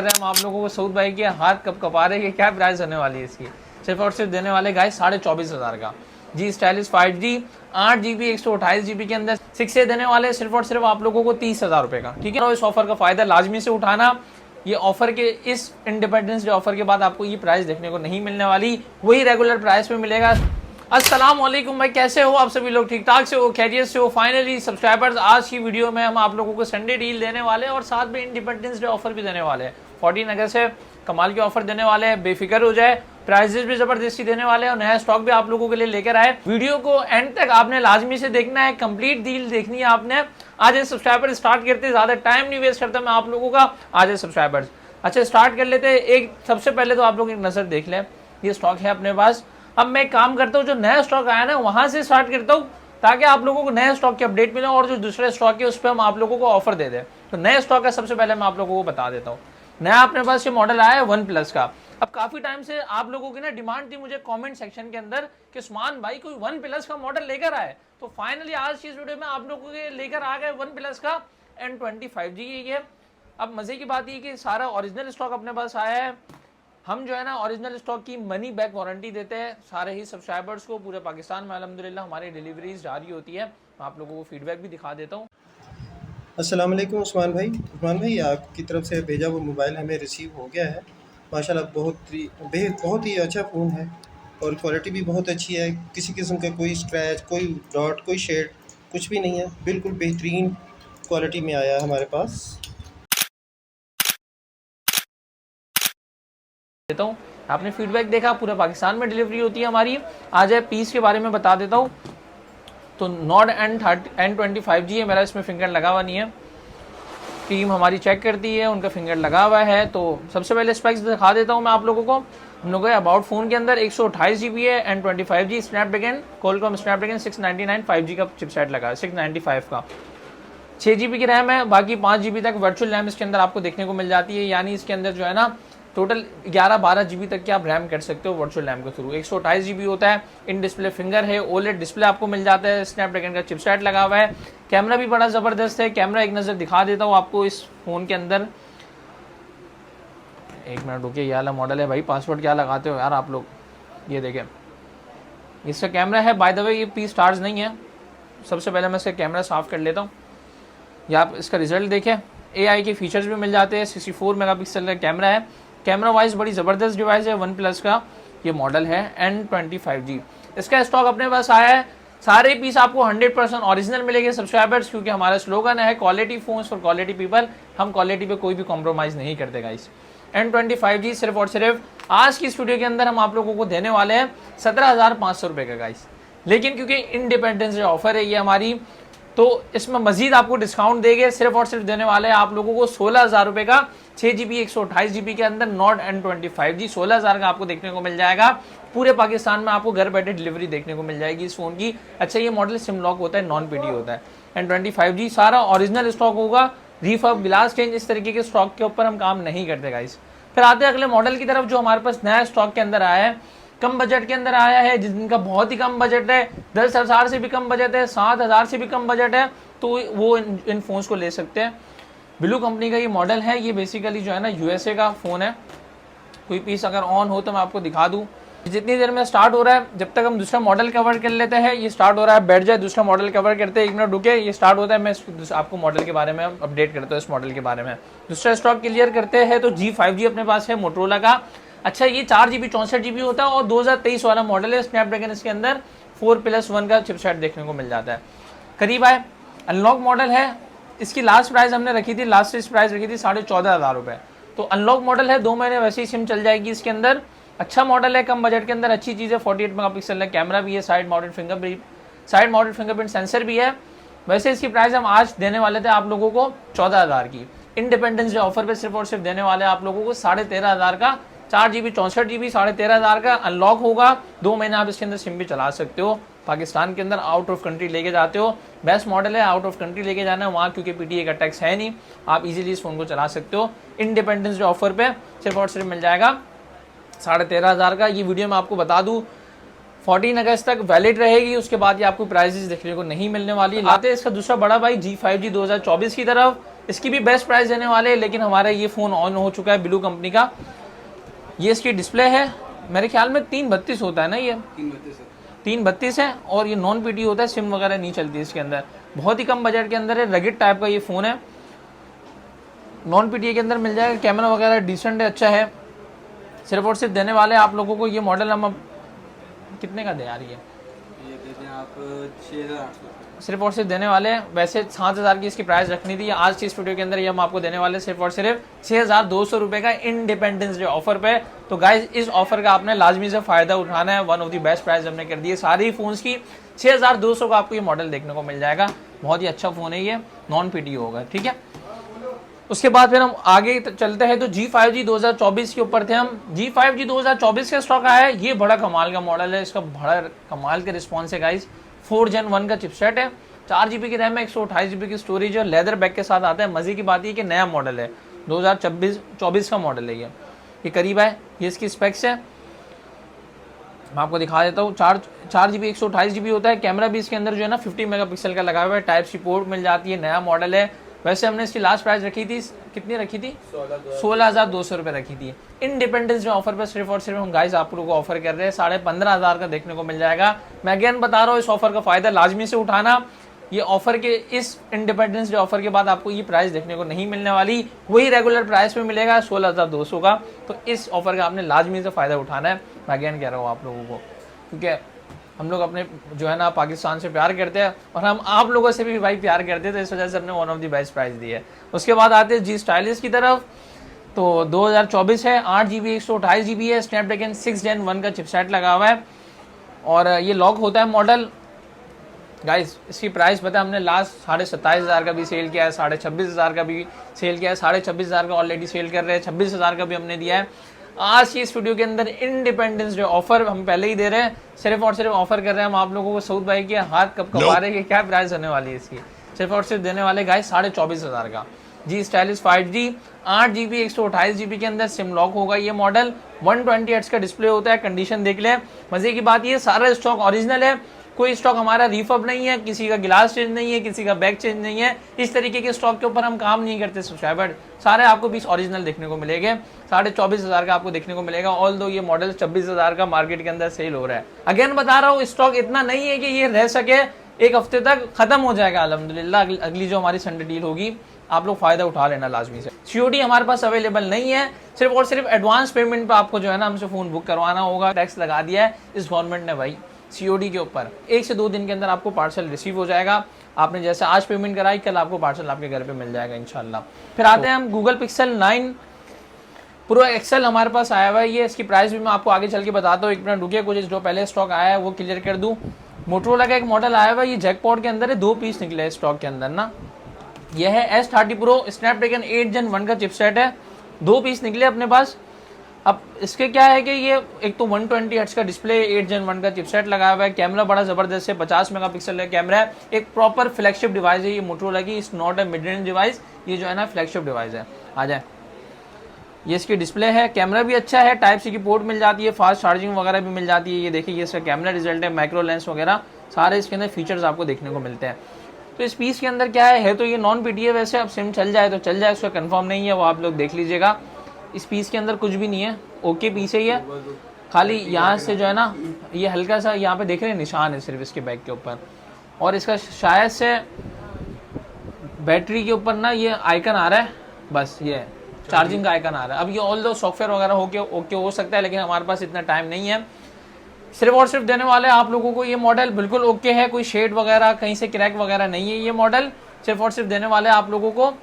हम आप लोगों को सऊद भाई के हाथ कब कपा रहे कि क्या प्राइस होने वाली है इसकी। सिर्फ और सिर्फ देने वाले गाइस 24,500 का जी स्टाइलिश 5G 8GB 128GB के अंदर 6A देने वाले सिर्फ और सिर्फ आप लोगों को 30,000 रुपए का। ठीक है, और इस ऑफर का फायदा लाजमी से उठाना। ये ऑफर के इस इंडिपेंडेंस डे ऑफर के बाद आपको ये प्राइस देखने को नहीं मिलने वाली, वही रेगुलर प्राइस में मिलेगा। अस्सलाम वालेकुम भाई, कैसे हो आप सभी लोग? ठीक ठाक से हो, खैरियत से हो? फाइनली सब्सक्राइबर्स, आज की वीडियो में हम आप लोगों को संडे डील देने वाले हैं और साथ में इंडिपेंडेंस डे ऑफर भी देने वाले हैं। 14 अगस्त से कमाल के ऑफर देने वाले हैं, बेफिक्र हो जाए। प्राइजेस भी जबरदस्ती देने वाले हैं और नया स्टॉक भी आप लोगों के लिए लेकर आए। वीडियो को एंड तक आपने लाजमी से देखना है, कंप्लीट डील देखनी है आपने। आज ये सब्सक्राइबर स्टार्ट करते, ज्यादा टाइम नहीं वेस्ट करता मैं आप लोगों का। आज सब्सक्राइबर्स अच्छा स्टार्ट कर लेते हैं। एक सबसे पहले तो आप लोग एक नजर देख लें, ये स्टॉक है अपने पास। अब मैं एक काम करता हूँ, जो नया स्टॉक आया ना वहां से स्टार्ट करता हूँ ताकि आप लोगों को नए स्टॉक की अपडेट मिले और जो दूसरे स्टॉक है उस पर हम आप लोगों को ऑफर दे दें। तो नए स्टॉक का सबसे पहले मैं आप लोगों को बता देता हूँ। नया अपने पास ये मॉडल आया है OnePlus का। अब काफी टाइम से आप लोगों की ना डिमांड थी मुझे कमेंट सेक्शन के अंदर कि उस्मान भाई कोई OnePlus का मॉडल लेकर आए, तो फाइनली आज की इस वीडियो में आप लोगों के लेकर आ गए OnePlus का N25G। ये अब मजे की बात ये कि सारा ओरिजिनल स्टॉक अपने पास आया है। हम जो है ना ओरिजिनल स्टॉक की मनी बैक वारंटी देते हैं सारे ही सब्सक्राइबर्स को पूरे पाकिस्तान में। अल्हम्दुलिल्लाह हमारी डिलीवरीज जारी होती है। मैं आप लोगों को फीडबैक भी दिखा देता हूँ। अस्सलाम वालेकुम उस्मान भाई। उस्मान भाई, आपकी तरफ से भेजा वो मोबाइल हमें रिसीव हो गया है। माशाल्लाह बहुत ही अच्छा फ़ोन है और क्वालिटी भी बहुत अच्छी है। किसी किस्म का कोई स्क्रैच, कोई डॉट, कोई शेड कुछ भी नहीं है। बिल्कुल बेहतरीन क्वालिटी में आया है हमारे पास। देता हूँ, आपने फीडबैक देखा, पूरे पाकिस्तान में डिलीवरी होती है हमारी। आज है पीस के बारे में बता देता हूँ। तो नॉट N25G है मेरा, इसमें फिंगर लगा हुआ नहीं है। टीम हमारी चेक करती है, उनका फिंगर लगा हुआ है। तो सबसे पहले स्पेक्स दिखा देता हूँ मैं आप लोगों को। हम लोग अबाउट फोन के अंदर 128GB है, N25G Snapdragon Qualcomm Snapdragon 699 5G का चिपसेट लगा है, 695 का। 6GB की रैम है, बाकी 5GB तक वर्चुअल रैम इसके अंदर आपको देखने को मिल जाती है। यानी इसके अंदर जो है ना टोटल 11-12GB तक की आप रैम कर सकते हो वर्चुअल रैम के थ्रू। 128GB होता है। इन डिस्प्ले फिंगर है, OLED डिस्प्ले आपको मिल जाता है, स्नैपड्रैगन का चिपसेट लगा हुआ है। कैमरा भी बड़ा जबरदस्त है। कैमरा एक नजर दिखा देता हूँ आपको इस फोन के अंदर। एक मिनट रुकिए, ये वाला मॉडल है भाई, पासवर्ड क्या लगाते हो यार आप लोग। ये देखें इसका कैमरा है। बाय द वे ये P स्टार्स नहीं है। सबसे पहले मैं इसका कैमरा साफ कर लेता हूँ। या आप इसका रिजल्ट देखें, AI के फीचर्स भी मिल जाते हैं। 64 मेगापिक्सल का कैमरा है। कैमरा वाइज बड़ी ज़बरदस्त डिवाइस है। OnePlus का ये मॉडल है N25G। इसका स्टॉक अपने पास आया है। सारे पीस आपको 100% ओरिजिनल मिलेंगे सब्सक्राइबर्स, क्योंकि हमारा स्लोगन है quality phones for quality people. हम क्वालिटी पे कोई भी कॉम्प्रोमाइज़ नहीं करते गाइस। N25G सिर्फ और सिर्फ आज की स्टूडियो के अंदर हम आप लोगों को देने वाले हैं 17,500 रुपये का गाइस। लेकिन क्योंकि इंडिपेंडेंस डे ऑफर है ये हमारी, तो इसमें मजीद आपको डिस्काउंट देंगे। सिर्फ और सिर्फ देने वाले हैं आप लोगों को 16,000 रुपये का 6GB 128GB के अंदर नॉट N25G 16,000 का आपको देखने को मिल जाएगा। पूरे पाकिस्तान में आपको घर बैठे डिलीवरी देखने को मिल जाएगी इस फोन की। अच्छा ये मॉडल सिम लॉक होता है, नॉन PD होता है। N25G सारा ओरिजिनल स्टॉक होगा, रिफर्ब ग्लास चेंज इस तरीके के स्टॉक के ऊपर हम काम नहीं करते गाइस। फिर आते हैं अगले मॉडल की तरफ जो हमारे पास नया स्टॉक के अंदर आया है, कम बजट के अंदर आया है, जिनका बहुत ही कम बजट है, 10,000 से भी कम बजट है, 7,000 से भी कम बजट है, तो वो इन फोन्स को ले सकते हैं। ब्लू कंपनी का ये मॉडल है। ये बेसिकली जो है ना USA का फ़ोन है। कोई पीस अगर ऑन हो तो मैं आपको दिखा दूँ। जितनी देर में स्टार्ट हो रहा है, जब तक हम दूसरा मॉडल कवर कर लेते हैं। ये स्टार्ट हो रहा है, बैठ जाए, दूसरा मॉडल कवर करते हैं। 1 मिनट रुके, ये स्टार्ट होता है। मैं आपको मॉडल के बारे में अपडेट करता हूँ, इस मॉडल के बारे में। दूसरा स्टॉक क्लियर करते हैं तो G5G अपने पास है मोटरोला का। अच्छा ये 4GB 64GB होता है और 2023 वाला मॉडल है। स्नैपड्रैगन इसके अंदर 4+1 का चिपसेट देखने को मिल जाता है। करीब आए, अनलॉक मॉडल है। इसकी लास्ट प्राइस हमने रखी थी, लास्ट प्राइस रखी थी 14,500 रुपये। तो अनलॉक मॉडल है, 2 महीने वैसे ही सिम चल जाएगी इसके अंदर। अच्छा मॉडल है, कम बजट के अंदर अच्छी चीज़ है। 48 मेगापिक्सल है, कैमरा भी है, साइड माउंटेड फिंगरप्रिंट सेंसर भी है। वैसे इसकी प्राइस हम आज देने वाले थे आप लोगों को 14,000 की। इंडिपेंडेंस डे ऑफर पे सिर्फ और सिर्फ देने वाले आप लोगों को 13,500 का 4GB 64GB 13,500 का अनलॉक होगा। 2 महीने आप इसके अंदर सिम भी चला सकते हो। पाकिस्तान के अंदर आउट ऑफ कंट्री लेके जाते हो, बेस्ट मॉडल है। आउट ऑफ कंट्री लेके जाना है वहाँ, क्योंकि PTA का टैक्स है नहीं, आप इजीली इस फोन को चला सकते हो। इंडिपेंडेंस डे ऑफर पे सिर्फ और सिर्फ मिल जाएगा 13,500 का। ये वीडियो मैं आपको बता दूँ 14 अगस्त तक वैलिड रहेगी, उसके बाद ये आपको प्राइजेस देखने को नहीं मिलने वाली। आते हैं इसका दूसरा बड़ा भाई G5G 2024 की तरफ। इसकी भी बेस्ट प्राइस देने वाले हैं, लेकिन हमारा ये फ़ोन ऑन हो चुका है ब्लू कंपनी का। ये इसकी डिस्प्ले है, मेरे ख्याल में 332 होता है ना, ये 332 है, और ये नॉन पीटी होता है, सिम वगैरह नहीं चलती है इसके अंदर। बहुत ही कम बजट के अंदर है, रगिड टाइप का ये फ़ोन है, नॉन पीटी के अंदर मिल जाएगा। कैमरा वगैरह डिसेंट है, अच्छा है। सिर्फ और सिर्फ देने वाले आप लोगों को ये मॉडल हम अब कितने का दे आ रही है, ये देते हैं आप 6,800 सिर्फ और सिर्फ देने वाले हैं। वैसे 7,000 की इसकी प्राइस रखनी थी, आज की इस वीडियो के अंदर ये हम आपको देने वाले सिर्फ और सिर्फ 6,200 रुपये का इंडिपेंडेंस डे ऑफर पे। तो गाइज इस ऑफर का आपने लाजमी से फायदा उठाना है, one of the best price हमने कर दी है सारी फोन्स की। 6,200 का आपको ये मॉडल देखने को मिल जाएगा, बहुत ही अच्छा फ़ोन है, ये नॉन पीटी होगा, ठीक है। उसके बाद फिर हम आगे चलते हैं, तो G5G 2024 के ऊपर थे हम। G5G 2024 का स्टॉक आया है, ये बड़ा कमाल का मॉडल है, इसका बड़ा कमाल के रिस्पॉन्स है गाइस। 4 Gen 1 का चिपसेट है, 4 GB की रैम है, 128 GB की स्टोरेज है, लेदर बैग के साथ आता है। मजे की बात ये कि नया मॉडल है, 2024 का मॉडल है ये करीब है। ये इसकी स्पेक्स है, मैं आपको दिखा देता हूँ। 4 GB 128 GB होता है। कैमरा भी इसके अंदर जो है ना 50 मेगापिक्सल का लगा हुआ है, टाइप सी पोर्ट मिल जाती है, नया मॉडल है। वैसे हमने इसकी लास्ट प्राइस रखी थी, कितनी रखी थी, 16,200 रुपये रखी थी। इंडिपेंडेंस डे ऑफर पर सिर्फ और सिर्फ हम गाइस आप लोगों को ऑफर कर रहे हैं 15,500 का देखने को मिल जाएगा। मैं अगेन बता रहा हूँ, इस ऑफर का फायदा लाजमी से उठाना। ये ऑफर के इस इंडिपेंडेंस डे ऑफर के बाद आपको ये प्राइस देखने को नहीं मिलने वाली, वही रेगुलर प्राइस में मिलेगा 16,200 का। तो इस ऑफर का आपने लाजमी से फायदा उठाना है, मैं अगेन कह रहा हूँ आप लोगों को, क्योंकि हम लोग अपने जो है ना पाकिस्तान से प्यार करते हैं और हम आप लोगों से भी भाई प्यार करते हैं, तो इस वजह से हमने one of the best price दी है। उसके बाद आते हैं G स्टाइलिश की तरफ। तो 2024 है, 8 GB 128 GB है, स्नैपड्रैगन 6 Gen 1 का चिपसेट लगा हुआ है, और ये लॉक होता है मॉडल। गाइस इसकी प्राइस पता है, हमने लास्ट 27,500 का भी सेल किया है, 26,500 का भी सेल किया है, 26,500 का ऑलरेडी सेल कर रहे हैं, 26,000 का भी हमने दिया है। आज की इस वीडियो के अंदर इंडिपेंडेंस डे ऑफर हम पहले ही दे रहे हैं, सिर्फ और सिर्फ ऑफर कर रहे हैं हम आप लोगों को। सऊद भाई के हाथ कब कमा रहे हैं, क्या प्राइस होने वाली है इसकी, सिर्फ और सिर्फ देने वाले गाइस 24,500 का। G stylish 5G 8 GB 128 GB के अंदर सिम लॉक होगा ये मॉडल। 120 हर्ट्ज का डिस्प्ले होता है, कंडीशन देख ले। मजे की बात ये सारा स्टॉक ओरिजिनल है, कोई स्टॉक हमारा रिफब नहीं है, किसी का गिलास चेंज नहीं है, किसी का बैग चेंज नहीं है। इस तरीके के स्टॉक के ऊपर हम काम नहीं करते सब्सक्राइबर, सारे आपको पीस ओरिजिनल देखने को मिलेंगे। 24,500 का आपको देखने को मिलेगा, ऑल दो ये मॉडल 26,000 का मार्केट के अंदर सेल हो रहा है। अगेन बता रहा हूँ, स्टॉक इतना नहीं है कि ये रह सके, एक हफ्ते तक खत्म हो जाएगा अल्हम्दुलिल्लाह। अगली जो हमारी संडे डील होगी आप लोग फायदा उठा लेना लाजमी से। COD हमारे पास अवेलेबल नहीं है, सिर्फ और सिर्फ एडवांस पेमेंट पे आपको जो है ना हमसे फोन बुक करवाना होगा। टैक्स लगा दिया है इस गवर्नमेंट ने भाई COD के ऊपर, 1 से 2 दिन के अंदर आपको पार्सल रिसीव हो जाएगा। आपने जैसे आज पेमेंट कराई, कल आपको पार्सल आपके घर पे मिल जाएगा इंशाल्लाह। फिर आते हैं हम गूगल पिक्सल 9 प्रो एक्सेल हमारे पास आया हुआ है। ये इसकी प्राइस भी मैं आपको आगे चल के बताता हूँ, एक मिनट रुकिए, कुछ जो पहले स्टॉक आया है वो क्लियर कर दूँ। मोटरोला का एक मॉडल आया हुआ है, ये जैकपॉट के अंदर है, 2 पीस निकले हैं स्टॉक के अंदर ना। यह है S30 प्रो, स्नैपड्रैगन 8 Gen 1 का चिपसेट है, 2 पीस निकले अपने पास। अब इसके क्या है कि ये एक तो 120 हर्ट्ज का डिस्प्ले, 8 Gen 1 का चिपसेट लगा हुआ है, कैमरा बड़ा ज़बरदस्त है, 50 मेगापिक्सल का कैमरा है, एक प्रॉपर फ्लैगशिप डिवाइस है ये मोटरोला की, इस not a mid range device, ये जो है ना फ्लैगशिप डिवाइस है। आ जाए, ये इसकी डिस्प्ले है, कैमरा भी अच्छा है, टाइप सी की पोर्ट मिल जाती है, फास्ट चार्जिंग वगैरह भी मिल जाती है। ये देखिए ये इसका कैमरा रिजल्ट है, माइक्रो लेंस वगैरह सारे इसके अंदर फीचर्स आपको देखने को मिलते हैं। तो इस पीस के अंदर क्या है तो ये नॉन पीटी है, वैसे अब सिम चल जाए तो चल जाए, उसका कंफर्म नहीं है, वो आप लोग देख लीजिएगा। इस पीस के अंदर कुछ भी नहीं है, ओके पीस है ये, खाली यहाँ से जो है ना ये हल्का सा यहाँ पे देख रहे हैं निशान है सिर्फ इसके बैक के ऊपर, और इसका शायद से बैटरी के ऊपर ना ये आइकन आ रहा है, बस ये चार्जिंग का आइकन आ रहा है। अब ये ऑल दो सॉफ्टवेयर वगैरह ओके हो सकता है, लेकिन हमारे पास इतना टाइम नहीं है। सिर्फ और सिर्फ देने वाले आप लोगों को ये मॉडल बिल्कुल ओके है, कोई शेड वगैरह कहीं से क्रैक वगैरह नहीं है। ये मॉडल सिर्फ और सिर्फ देने वाले आप लोगों को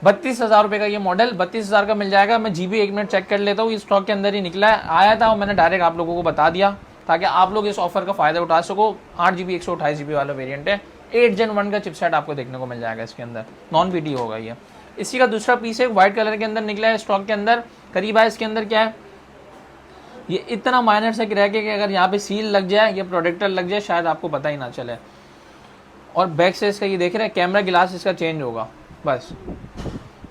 32,000 रुपये का ये मॉडल 32,000 का मिल जाएगा। मैं GB 1 मिनट चेक कर लेता हूँ, ये स्टॉक के अंदर ही निकला है, आया था और मैंने डायरेक्ट आप लोगों को बता दिया ताकि आप लोग इस ऑफर का फायदा उठा सको। 8 GB 128 GB वाला वेरिएंट है, 8 Gen 1 का चिपसेट आपको देखने को मिल जाएगा इसके अंदर, नॉन पीटी होगा ये। इसी का दूसरा पीस है, व्हाइट कलर के अंदर निकला है स्टॉक के अंदर, करीब है इसके अंदर क्या है, ये इतना माइनर से क्रैक है कि अगर यहाँ पे सील लग जाए या प्रोटेक्टर लग जाए शायद आपको पता ही ना चले। और बैक से इसका ये देख रहे हैं कैमरा गिलास इसका चेंज होगा, बस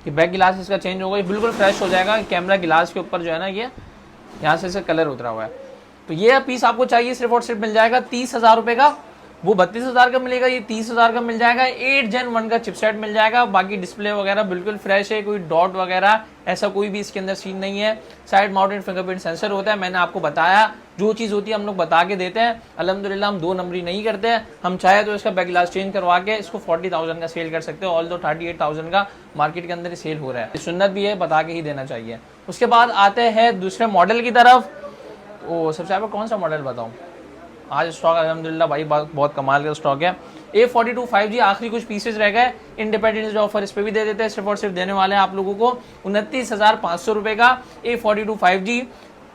ये बैक गिलास इसका चेंज होगा, ये बिल्कुल फ्रेश हो जाएगा। कैमरा गिलास के ऊपर जो है ना ये यहाँ से इसका कलर उतरा हुआ है। तो ये पीस आपको चाहिए सिर्फ और सिर्फ मिल जाएगा 30,000 रुपये का, वो 32,000 का मिलेगा, ये 30,000 का मिल जाएगा। 8 Gen 1 का चिपसेट मिल जाएगा। बाकी डिस्प्ले वगैरह बिल्कुल फ्रेश है, कोई डॉट वगैरह ऐसा कोई भी इसके अंदर सीन नहीं है। साइड माउंटेड फिंगरप्रिंट सेंसर होता है। मैंने आपको बताया जो चीज़ होती है हम लोग बता के देते हैं। अल्हम्दुलिल्लाह हम 2 नंबरी नहीं करते हैं। हम चाहे तो इसका बैक ग्लास चेंज करवा के इसको 40,000 का सेल कर सकते हो। ऑल दो 38,000 का मार्केट के अंदर सेल हो रहा है। सुन्नत भी है, बता के ही देना चाहिए। उसके बाद आते हैं दूसरे मॉडल की तरफ। वो सबसे पहले कौन सा मॉडल बताऊँ? आज स्टॉक अल्हम्दुलिल्लाह भाई बहुत कमाल का स्टॉक है। A42 5G आखिरी कुछ पीसेज रह गए। इंडिपेंडेंस डे ऑफर इस पे भी दे देते हैं। सिर्फ और सिर्फ देने वाले हैं आप लोगों को 29,500 रुपए का A42 5G,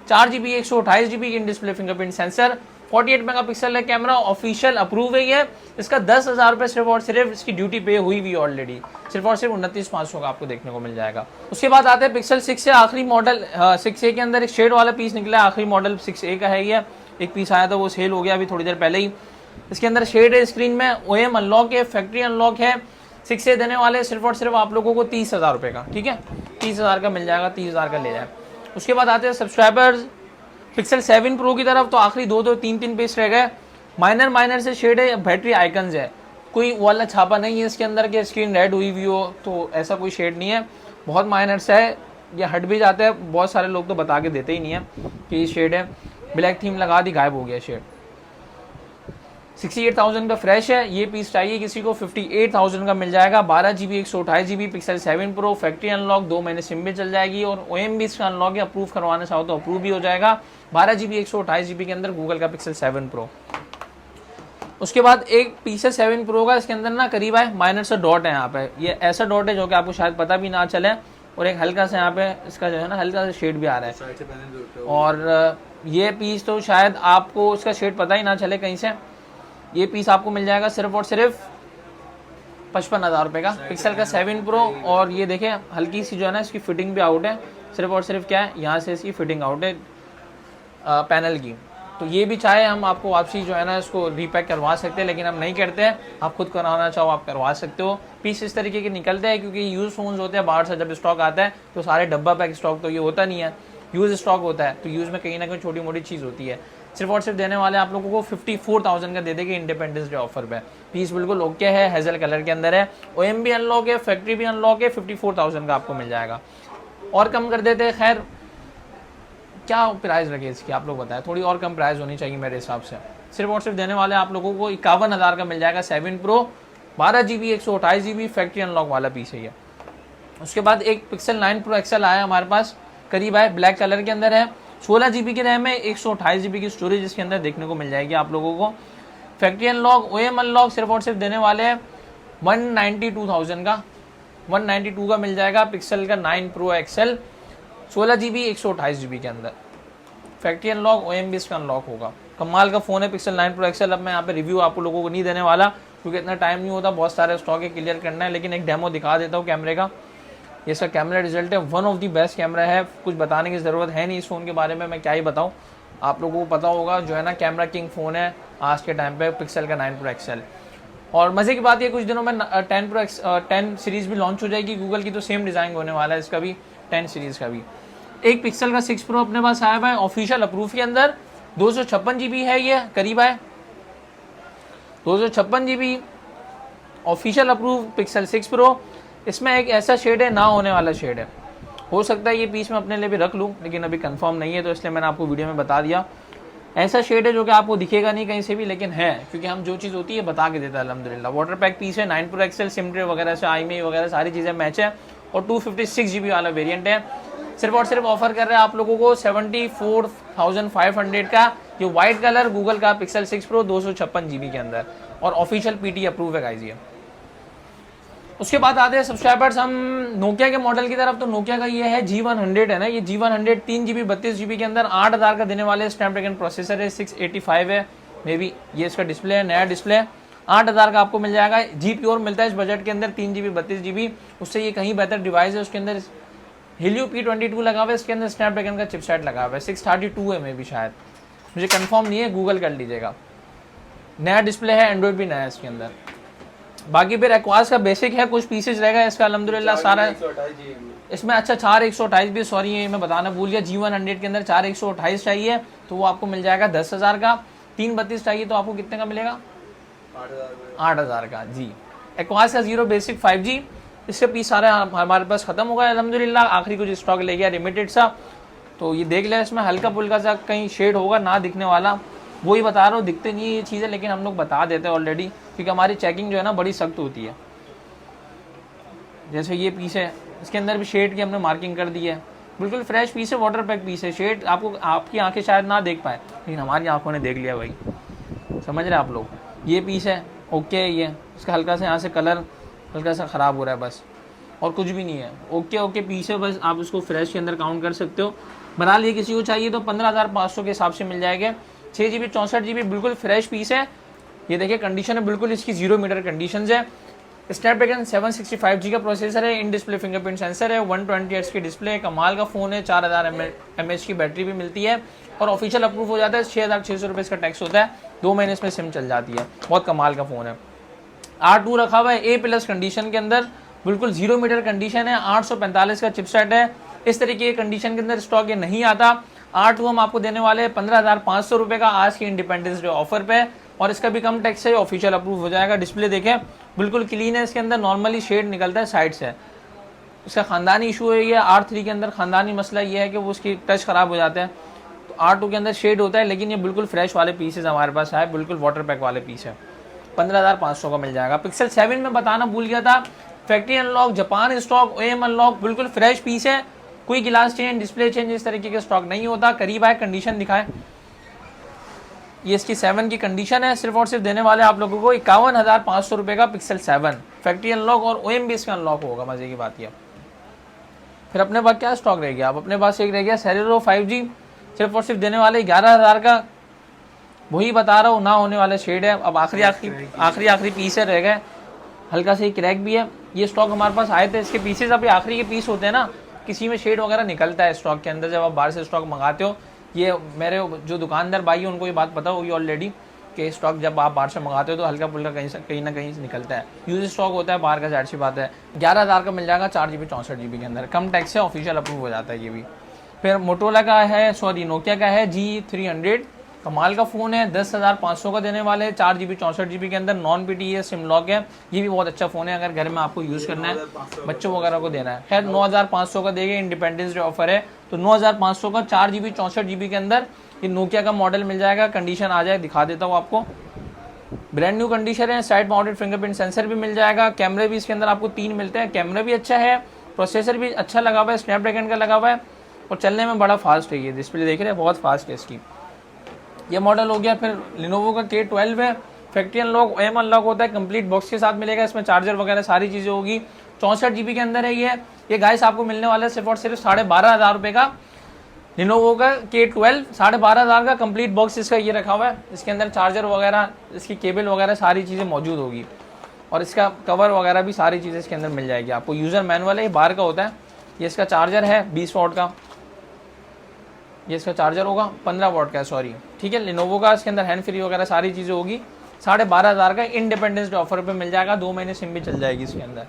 4GB 128GB in display fingerprint sensor, 48 megapixel है कैमरा, ऑफिशियल अप्रूव है ये। इसका 10,000 रुपये सिर्फ और सिर्फ इसकी ड्यूटी पे हुई हुई ऑलरेडी। सिर्फ और सिर्फ 29,500 का आपको देखने को मिल जाएगा। उसके बाद आते हैं पिक्सल 6 से आखिरी मॉडल 6A के अंदर एक शेड वाला पीस निकला है। आखिरी मॉडल 6A का है ये। एक पीस आया था वो सेल हो गया अभी थोड़ी देर पहले ही। इसके अंदर शेड है स्क्रीन में, OEM अनलॉक है, फैक्ट्री अनलॉक है। 6A देने वाले सिर्फ और सिर्फ आप लोगों को 30,000 रुपये का, ठीक है, 30,000 का मिल जाएगा, 30,000 का ले जाए। उसके बाद आते हैं सब्सक्राइबर्स पिक्सल 7 प्रो की तरफ। तो आखिरी 2-3 पीस रह गए। माइनर से शेड है, बैटरी आइकन्स है, कोई वाला छापा नहीं है इसके अंदर कि स्क्रीन रेड हुई हुई हो, तो ऐसा कोई शेड नहीं है। बहुत माइनर से है, ये हट भी जाता है। बहुत सारे लोग तो बता के देते ही नहीं है कि ये शेड है। ब्लैक थीम लगा दी, गायब हो गया शेड। 68,000 का फ्रेश है। ये पीस चाहिए किसी को 58,000 का मिल जाएगा। 12GB 128GB pixel 7 pro, factory unlock, 2 महीने सिम भी चल जाएगी और OEM भी इसका अनलॉक है। अप्रूव करवाना चाहो तो अप्रूव भी हो जाएगा। 12GB 128GB के अंदर गूगल का पिक्सल 7 प्रो। उसके बाद एक पीस है 7 प्रो का। इसके अंदर ना करीब है माइनर से डॉट है यहाँ पे। ये ऐसा डॉट है जो कि आपको शायद पता भी ना चले। और एक हल्का सा यहाँ पे इसका जो है ना हल्का सा शेड भी आ रहा है। और ये पीस तो शायद आपको इसका शेड पता ही ना चले कहीं से। ये पीस आपको मिल जाएगा सिर्फ और सिर्फ 55,000 रुपये का, पिक्सल का 7 प्रो। और ये देखें हल्की सी जो है ना इसकी फिटिंग भी आउट है। सिर्फ और सिर्फ क्या है, यहाँ से इसकी फिटिंग आउट है पैनल की। तो ये भी चाहे हम आपको वापसी जो है ना इसको रीपैक करवा सकते हैं, लेकिन हम नहीं करते हैं। आप खुद करवाना चाहो आप करवा सकते हो। पीस इस तरीके के निकलते हैं क्योंकि यूज़ फ़ोन्स होते हैं, बाहर से जब स्टॉक आता है तो सारे डब्बा पैक स्टॉक तो ये होता नहीं है, यूज़ स्टॉक होता है। तो यूज़ में कहीं ना कहीं छोटी मोटी चीज़ होती है। सिर्फ और सिर्फ देने वाले आप लोगों को 54,000 का दे देंगे इंडिपेंडेंस डे ऑफर पे। पीस बिल्कुल ओके है, हेजल कलर के अंदर है, OEM भी अनलॉक है, फैक्ट्री भी अनलॉक है। 54,000 का आपको मिल जाएगा। और कम कर देते हैं, खैर क्या प्राइस रखे इसकी आप लोग बताएं। थोड़ी और कम प्राइस होनी चाहिए मेरे हिसाब से। सिर्फ और सिर्फ देने वाले आप लोगों को 51,000 का मिल जाएगा 7 pro, 12GB 128GB factory unlock वाला पीस है ये। उसके बाद एक पिक्सल 9 प्रो एक्सल आया हमारे पास, करीब है, ब्लैक कलर के अंदर है। 16GB की रैम है, 128GB की स्टोरेज इसके अंदर देखने को मिल जाएगी आप लोगों को। फैक्ट्री अनलॉक, OEM अनलॉक सिर्फ और सिर्फ देने वाले हैं 192,000 का, 192 का मिल जाएगा। पिक्सल का 9 प्रो एक्सल 16GB 128GB के अंदर। फैक्ट्री अनलॉक, OEM भी इसका अनलॉक होगा। कमाल का फ़ोन है पिक्सल 9 प्रो एक्सल। अब मैं यहाँ पे रिव्यू आप लोगों को नहीं देने वाला क्योंकि इतना टाइम नहीं होता, बहुत सारे स्टॉक है, क्लियर करना है। लेकिन एक डेमो दिखा देता हूँ कैमरे का। ये इसका कैमरा रिजल्ट है, one of the best camera है। कुछ बताने की ज़रूरत है नहीं इस फ़ोन के बारे में, मैं क्या ही बताऊँ, आप लोगों को पता होगा। जो है ना कैमरा किंग फ़ोन है आज के टाइम पे पिक्सल का 9 प्रो एक्सल। और मज़े की बात ये कुछ दिनों में 10 सीरीज़ भी लॉन्च हो जाएगी गूगल की, तो सेम डिज़ाइन होने वाला है इसका भी, 10 सीरीज़ का भी। एक पिक्सल का 6 प्रो अपने पास आया हुआ है ऑफिशियल अप्रूव के अंदर, 256GB है ये, करीब है 256GB official approve pixel 6 pro. इसमें एक ऐसा शेड है, ना होने वाला शेड है। हो सकता है ये पीस मैं अपने लिए भी रख लूँ, लेकिन अभी कंफर्म नहीं है, तो इसलिए मैंने आपको वीडियो में बता दिया। ऐसा शेड है जो कि आपको दिखेगा नहीं कहीं से भी, लेकिन है, क्योंकि हम जो चीज़ होती है बता के देता है अल्हम्दुलिल्लाह। वाटर पैक पीस है, 9 प्रो एक्सल, सिम ट्रे वगैरह से, IMEI वगैरह सारी चीज़ें मैच है। और 256GB वाला वेरिएंट है। सिर्फ और सिर्फ ऑफर कर रहे हैं आप लोगों को 74,500 का ये वाइट कलर गूगल का पिक्सल 6 प्रो 256GB के अंदर, और ऑफिशियल PT अप्रूव है गाइस ये। उसके बाद आते हैं सब्सक्राइबर्स हम नोकिया के मॉडल की तरफ। तो नोकिया का ये है G100 है ना, ये G100 3GB 32GB के अंदर 8,000 का देने वाले स्नैपड्रैगन प्रोसेसर है, 685 है मे बी। ये इसका डिस्प्ले है, नया डिस्प्ले है, 8,000 का आपको मिल जाएगा। G प्योर मिलता है इस बजट के अंदर, 3GB 32GB, उससे ये कहीं बेहतर डिवाइस है। उसके अंदर Helio P22 लगा हुआ है, इसके अंदर स्नैपड्रैगन का चिपसेट लगा हुआ है, 632 है मे बी, शायद, मुझे कंफर्म नहीं है, गूगल कर लीजिएगा। नया डिस्प्ले है, एंड्रॉइड भी नया है इसके अंदर। बाकी फिर एक्वास का बेसिक है, कुछ पीसेज रहेगा इसका अल्हम्दुलिल्लाह सारा इसमें। अच्छा 4 भी, सॉरी ये मैं बताना भूल गया, G100 के अंदर 4 चाहिए तो वो आपको मिल जाएगा 10,000 का। 332 चाहिए तो आपको कितने का मिलेगा, 8,000 का जी। एक्वास का 0 बेसिक 5G, इसके पीस सारे हमारे पास ख़त्म हो गए अल्हम्दुलिल्लाह। आखिरी कुछ स्टॉक ले गया लिमिटेड सा, तो ये देख लिया। इसमें हल्का फुल्का सा कहीं शेड होगा ना दिखने वाला, वही बता रहा हूँ, दिखते नहीं है ये चीज़ें, लेकिन हम लोग बता देते हैं ऑलरेडी, क्योंकि हमारी चेकिंग जो है ना बड़ी सख्त होती है। जैसे ये पीस है, इसके अंदर भी शेड की हमने मार्किंग कर दी है, बिल्कुल फ्रेश पीस है, वाटर पैक पीस है। शेड आपको, आपकी आंखें शायद ना देख पाए, लेकिन हमारी आंखों ने देख लिया भाई, समझ रहे आप लोग। ये पीस है, ओके है ये, इसका हल्का सा यहाँ से कलर हल्का सा ख़राब हो रहा है बस, और कुछ भी नहीं है। ओके पीस है, बस आप इसको फ्रेश के अंदर काउंट कर सकते हो। बहरहाल ये किसी को चाहिए तो 15,500 के हिसाब से मिल जाएंगे। 6GB 64GB बिल्कुल फ्रेश पीस है। ये देखिए कंडीशन है बिल्कुल, इसकी 0 मीटर कंडीशन है। स्नैपड्रैगन 765G का प्रोसेसर है, इन डिस्प्ले फिंगरप्रिंट सेंसर है, 120 हर्ट्ज की डिस्प्ले है, कमाल का फ़ोन है। 4000 mAh की बैटरी भी मिलती है, और ऑफिशियल अप्रूव हो जाता है। 6,600 रुपये इसका टैक्स होता है, 2 महीने इसमें सिम चल जाती है। बहुत कमाल का फ़ोन है। R2 रखा हुआ है A+ कंडीशन के अंदर, बिल्कुल 0 मीटर कंडीशन है। 845 का चिपसेट है। इस तरीके की कंडीशन के अंदर स्टॉक ये नहीं आता। R2 हम आपको देने वाले 15,500 रुपये का आज की इंडिपेंडेंस डे ऑफर पे, और इसका भी कम टैक्स है, ऑफिशियल अप्रूव हो जाएगा। डिस्प्ले देखें बिल्कुल क्लीन है, इसके अंदर नॉर्मली शेड निकलता है साइड से। इसका ख़ानदानी इशू है ये, R3 के अंदर ख़ानदानी मसला ये है कि वो उसकी टच ख़राब हो जाता है, तो R2 के अंदर शेड होता है, लेकिन ये बिल्कुल फ्रेश वाले पीसेज हमारे पास है, बिल्कुल वाटर पैक वाले पीस है। 15,500 का मिल जाएगा। पिक्सल 7 में बताना भूल गया था, factory unlock, Japan stock, OEM unlock, बिल्कुल फ्रेश पीस है। कोई गिलास चेंज, डिस्प्ले चेंज इस तरीके के स्टॉक नहीं होता। करीब आए, कंडीशन दिखाएं। ये इसकी 7 की कंडीशन है। सिर्फ और सिर्फ देने वाले आप लोगों को 51,500 रुपये का पिक्सल 7 फैक्ट्री अनलॉक, और OEM भी इसका अनलॉक होगा। मजे की बात यह, फिर अपने पास क्या स्टॉक रह गया? अब अपने पास एक रह गया सेलेरो 5G, सिर्फ और सिर्फ देने वाले 11,000 का। वही बता रहा हूँ, ना होने वाले शेड है। अब आखिरी पीस है रह गए, हल्का से क्रैक भी है। ये स्टॉक हमारे पास आए थे, इसके पीसेस अभी आखिरी के पीस होते हैं ना, किसी में शेड वगैरह निकलता है स्टॉक के अंदर जब आप बाहर से स्टॉक मंगाते हो। ये मेरे जो दुकानदार भाई है उनको ये बात पता होगी ऑलरेडी कि स्टॉक जब आप बाहर से मंगाते हो तो हल्का फुल्का कहीं ना कहीं से निकलता है। यूज स्टॉक होता है बाहर का, जाहिर सी बात है। 11,000 का मिल जाएगा, 4GB 64GB के अंदर, कम टैक्स है, ऑफिशियल अप्रूव हो जाता है ये भी। फिर मोटोरोला का है, नोकिया का है G300, कमाल का फ़ोन है। 10,500 का देने वाले, 4GB 64GB के अंदर, नॉन PTE सिम लॉक है। ये भी बहुत अच्छा फ़ोन है, अगर घर में आपको यूज़ करना है, बच्चों वगैरह को देना है। खैर 9,500 का देंगे, इंडिपेंडेंस डे ऑफर है, तो 9,500 का 4GB 64GB के अंदर ये नोकिया का मॉडल मिल जाएगा। कंडीशन आ जाए, दिखा देता हूँ आपको, ब्रांड न्यू कंडीशन है। साइड माउंटेड फिंगरप्रिंट सेंसर भी मिल जाएगा। कैमरे भी इसके अंदर आपको 3 मिलते हैं, कैमरा भी अच्छा है, प्रोसेसर भी अच्छा लगा हुआ है, स्नैपड्रैगन का लगा हुआ है, और चलने में बड़ा फास्ट है। ये डिस्प्ले देख रहे हैं, बहुत फास्ट है इसकी। ये मॉडल हो गया। फिर लिनोवो का K12 है, फैक्ट्री अनलॉक, OEM अनलॉक होता है, कंप्लीट बॉक्स के साथ मिलेगा। इसमें चार्जर वगैरह सारी चीज़ें होगी। 64GB के अंदर है ये गाइस आपको मिलने वाला है सिर्फ और सिर्फ 12,500 रुपये का। लिनोवो का K12 12,500 का कंप्लीट बॉक्स इसका ये रखा हुआ है। इसके अंदर चार्जर वगैरह, इसकी केबल वगैरह सारी चीज़ें मौजूद होगी, और इसका कवर वगैरह भी सारी चीज़ें इसके अंदर मिल जाएगी आपको। यूज़र मैनुअल है, ये बाहर का होता है। ये इसका चार्जर है 20 वाट का, ये इसका चार्जर होगा 15 वाट का, सॉरी, ठीक है। लिनोवो का इसके अंदर हैंड फ्री वगैरह सारी चीज़ें होगी। 12,500 का इंडिपेंडेंस डे ऑफर पे मिल जाएगा, 2 महीने सिम भी चल जाएगी इसके अंदर।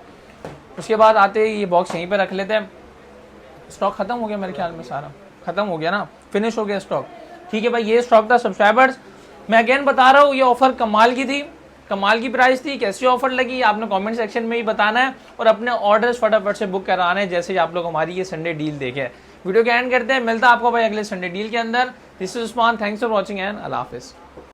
उसके बाद आते ही ये बॉक्स यहीं पे रख लेते हैं। स्टॉक खत्म हो गया मेरे ख्याल में, सारा खत्म हो गया ना, फिनिश हो गया स्टॉक, ठीक है भाई। ये स्टॉक था सब्सक्राइबर्स। मैं अगेन बता रहा हूँ, ये ऑफर कमाल की थी, कमाल की प्राइस थी। कैसी ऑफर लगी आपने कमेंट सेक्शन में ही बताना है, और अपने ऑर्डर्स फटाफट से बुक कराना है, जैसे ही आप लोग हमारी ये संडे डील देखें। वीडियो के एंड करते हैं, मिलता है आपको भाई अगले संडे डील के अंदर। This is Usman, thanks for watching and अल्लाह हाफिज़।